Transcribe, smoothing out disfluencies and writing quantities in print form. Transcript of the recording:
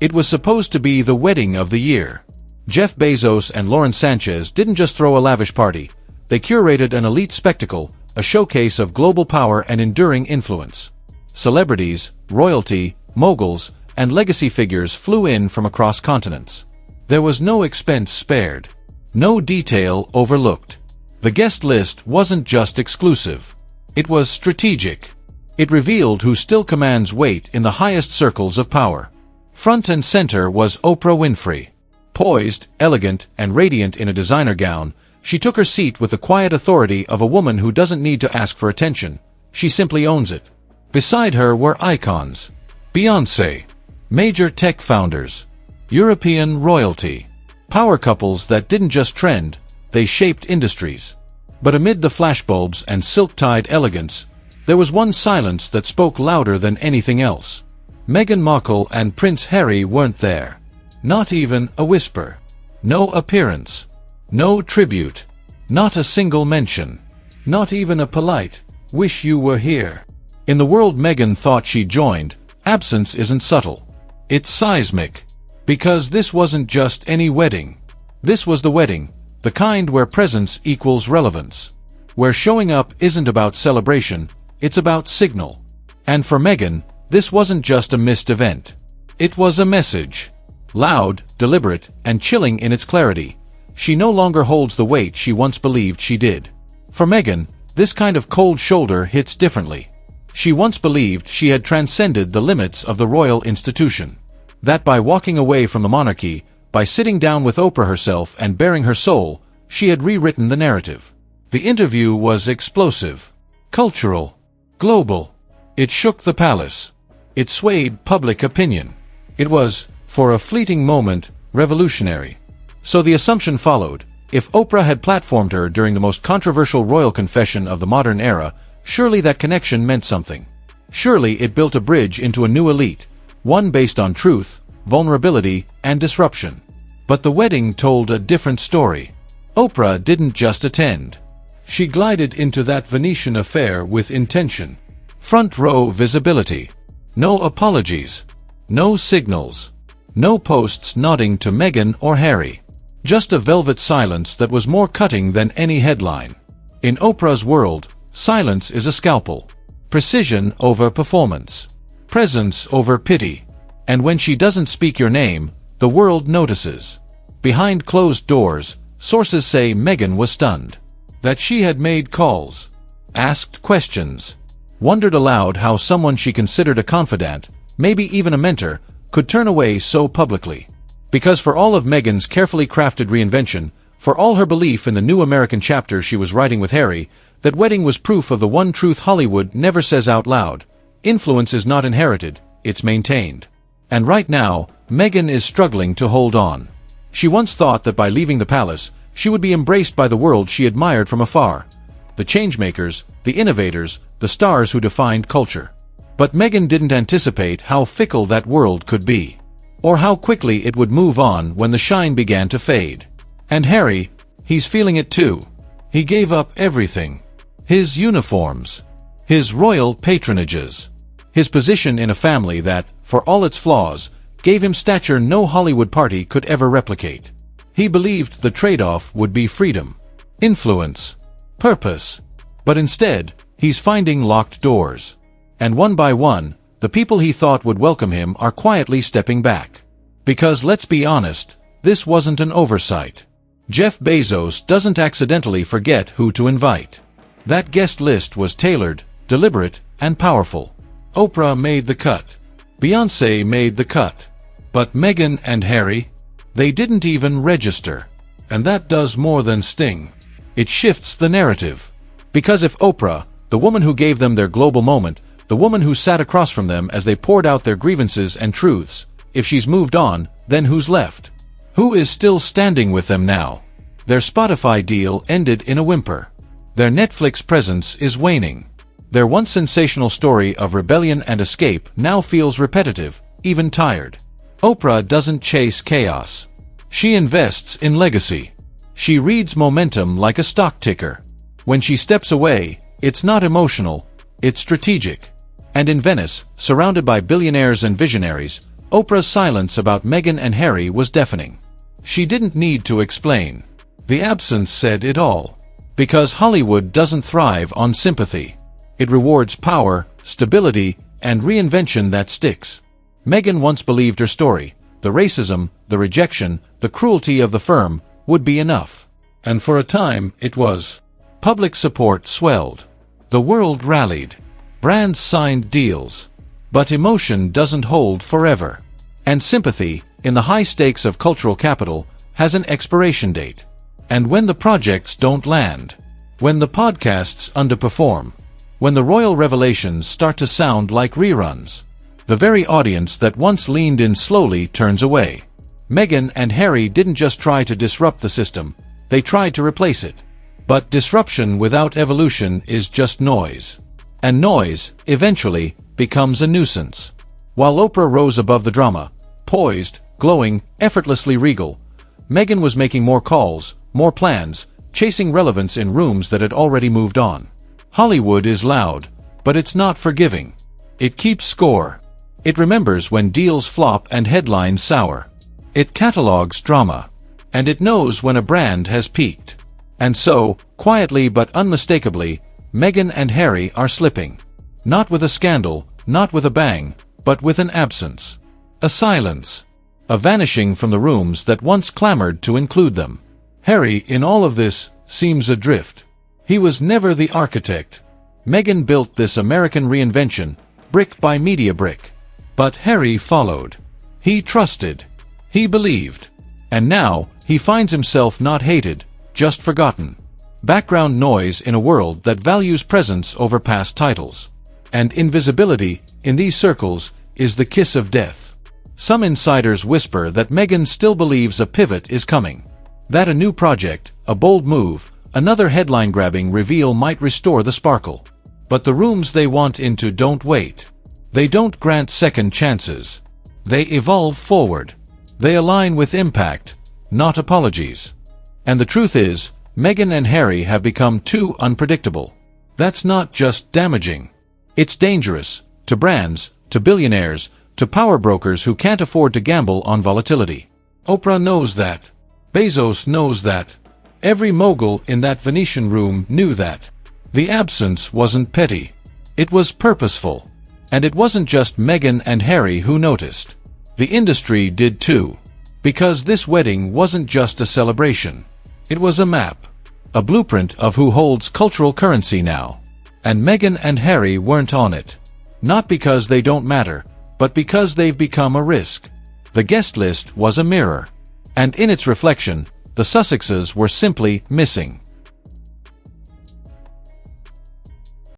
It was supposed to be the wedding of the year. Jeff Bezos and Lauren Sanchez didn't just throw a lavish party. They curated an elite spectacle, a showcase of global power and enduring influence. Celebrities, royalty, moguls, and legacy figures flew in from across continents. There was no expense spared. No detail overlooked. The guest list wasn't just exclusive. It was strategic. It revealed who still commands weight in the highest circles of power. Front and center was Oprah Winfrey. Poised, elegant, and radiant in a designer gown, she took her seat with the quiet authority of a woman who doesn't need to ask for attention. She simply owns it. Beside her were icons. Beyoncé. Major tech founders. European royalty. Power couples that didn't just trend, they shaped industries. But amid the flashbulbs and silk-tied elegance, there was one silence that spoke louder than anything else. Meghan Markle and Prince Harry weren't there. Not even a whisper. No appearance. No tribute. Not a single mention. Not even a polite, "Wish you were here." In the world Meghan thought she joined, absence isn't subtle. It's seismic. Because this wasn't just any wedding. This was the wedding, the kind where presence equals relevance. Where showing up isn't about celebration, it's about signal. And for Meghan, this wasn't just a missed event. It was a message. Loud, deliberate, and chilling in its clarity. She no longer holds the weight she once believed she did. For Meghan, this kind of cold shoulder hits differently. She once believed she had transcended the limits of the royal institution. That by walking away from the monarchy, by sitting down with Oprah herself and baring her soul, she had rewritten the narrative. The interview was explosive, cultural, global. It shook the palace. It swayed public opinion. It was, for a fleeting moment, revolutionary. So the assumption followed: if Oprah had platformed her during the most controversial royal confession of the modern era, surely that connection meant something. Surely it built a bridge into a new elite, one based on truth, vulnerability, and disruption. But the wedding told a different story. Oprah didn't just attend. She glided into that Venetian affair with intention. Front row visibility. No apologies. No signals. No posts nodding to Meghan or Harry. Just a velvet silence that was more cutting than any headline. In Oprah's world, silence is a scalpel. Precision over performance. Presence over pity. And when she doesn't speak your name, the world notices. Behind closed doors, sources say Meghan was stunned. That she had made calls. Asked questions. Wondered aloud how someone she considered a confidant, maybe even a mentor, could turn away so publicly. Because for all of Meghan's carefully crafted reinvention, for all her belief in the new American chapter she was writing with Harry, that wedding was proof of the one truth Hollywood never says out loud: influence is not inherited, it's maintained. And right now, Meghan is struggling to hold on. She once thought that by leaving the palace, she would be embraced by the world she admired from afar. The changemakers, the innovators, the stars who defined culture. But Meghan didn't anticipate how fickle that world could be. Or how quickly it would move on when the shine began to fade. And Harry, he's feeling it too. He gave up everything. His uniforms. His royal patronages. His position in a family that, for all its flaws, gave him stature no Hollywood party could ever replicate. He believed the trade-off would be freedom, influence, purpose. But instead, he's finding locked doors. And one by one, the people he thought would welcome him are quietly stepping back. Because let's be honest, this wasn't an oversight. Jeff Bezos doesn't accidentally forget who to invite. That guest list was tailored, deliberate, and powerful. Oprah made the cut. Beyoncé made the cut. But Meghan and Harry? They didn't even register. And that does more than sting. It shifts the narrative. Because if Oprah, the woman who gave them their global moment, the woman who sat across from them as they poured out their grievances and truths, if she's moved on, then who's left? Who is still standing with them now? Their Spotify deal ended in a whimper. Their Netflix presence is waning. Their once sensational story of rebellion and escape now feels repetitive, even tired. Oprah doesn't chase chaos. She invests in legacy. She reads momentum like a stock ticker. When she steps away, it's not emotional, it's strategic. And in Venice, surrounded by billionaires and visionaries, Oprah's silence about Meghan and Harry was deafening. She didn't need to explain. The absence said it all. Because Hollywood doesn't thrive on sympathy. It rewards power, stability, and reinvention that sticks. Meghan once believed her story. The racism, the rejection, the cruelty of the firm would be enough. And for a time, it was. Public support swelled. The world rallied. Brands signed deals. But emotion doesn't hold forever. And sympathy, in the high stakes of cultural capital, has an expiration date. And when the projects don't land, when the podcasts underperform, when the royal revelations start to sound like reruns, the very audience that once leaned in slowly turns away. Meghan and Harry didn't just try to disrupt the system, they tried to replace it. But disruption without evolution is just noise. And noise, eventually, becomes a nuisance. While Oprah rose above the drama, poised, glowing, effortlessly regal, Meghan was making more calls, more plans, chasing relevance in rooms that had already moved on. Hollywood is loud, but it's not forgiving. It keeps score. It remembers when deals flop and headlines sour. It catalogs drama. And it knows when a brand has peaked. And so, quietly but unmistakably, Meghan and Harry are slipping. Not with a scandal, not with a bang, but with an absence. A silence. A vanishing from the rooms that once clamored to include them. Harry, in all of this, seems adrift. He was never the architect. Meghan built this American reinvention, brick by media brick. But Harry followed. He trusted. He believed. And now, he finds himself not hated, just forgotten. Background noise in a world that values presence over past titles. And invisibility, in these circles, is the kiss of death. Some insiders whisper that Meghan still believes a pivot is coming. That a new project, a bold move, another headline-grabbing reveal might restore the sparkle. But the rooms they want into don't wait. They don't grant second chances. They evolve forward. They align with impact, not apologies. And the truth is, Meghan and Harry have become too unpredictable. That's not just damaging. It's dangerous, to brands, to billionaires, to power brokers who can't afford to gamble on volatility. Oprah knows that. Bezos knows that. Every mogul in that Venetian room knew that. The absence wasn't petty. It was purposeful. And it wasn't just Meghan and Harry who noticed. The industry did too. Because this wedding wasn't just a celebration. It was a map. A blueprint of who holds cultural currency now. And Meghan and Harry weren't on it. Not because they don't matter, but because they've become a risk. The guest list was a mirror. And in its reflection, the Sussexes were simply missing.